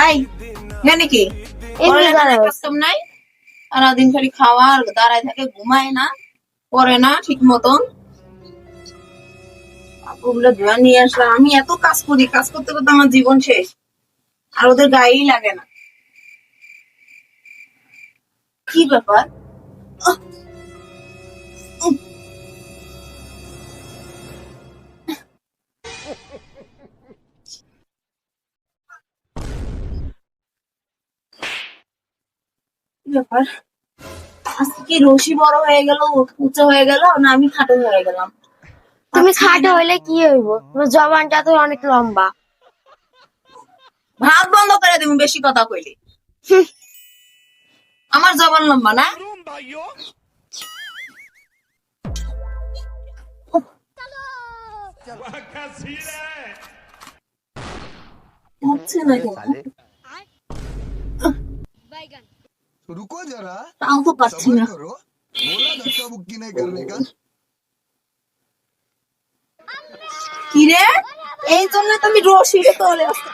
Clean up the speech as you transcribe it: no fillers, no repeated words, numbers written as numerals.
I জানি কি এমনি দাঁড়ায় আছে। কাস্টম নাই, সারাদিন খালি খাওয়া আর দাঁড়ায় থাকে, ঘুমায় না, পড়ে না ঠিক মতন। ওগুলো ধোয়া নিয়ে আসলাম, আমি এত কাজ করি, কাজ করতে করতে আমার জীবন শেষ, আর ওদের গায়েই লাগে না। কি ব্যাপার? আহ, উম, কি ব্যাপার? আজকে কি রশি বড় হয়ে গেল, উঁচু হয়ে গেল, না আমি খাটো হয়ে গেলাম? তুমি পাচ্ছি খাটো না। হইলে কি হইব? তোমার জবানটা তো অনেক লম্বা। ভাত বন্ধ করে দিব বেশি কথা কইলি। হুঁ, আমার জবান লম্বা না? হচ্ছে না কেন? रुको जरा, তাও তো পাচ্ছি सबर না। करो। बोला धक्का बुक्की नहीं करने का। কি রে, এই জন্য তুমি রশিরে তোলে আসতে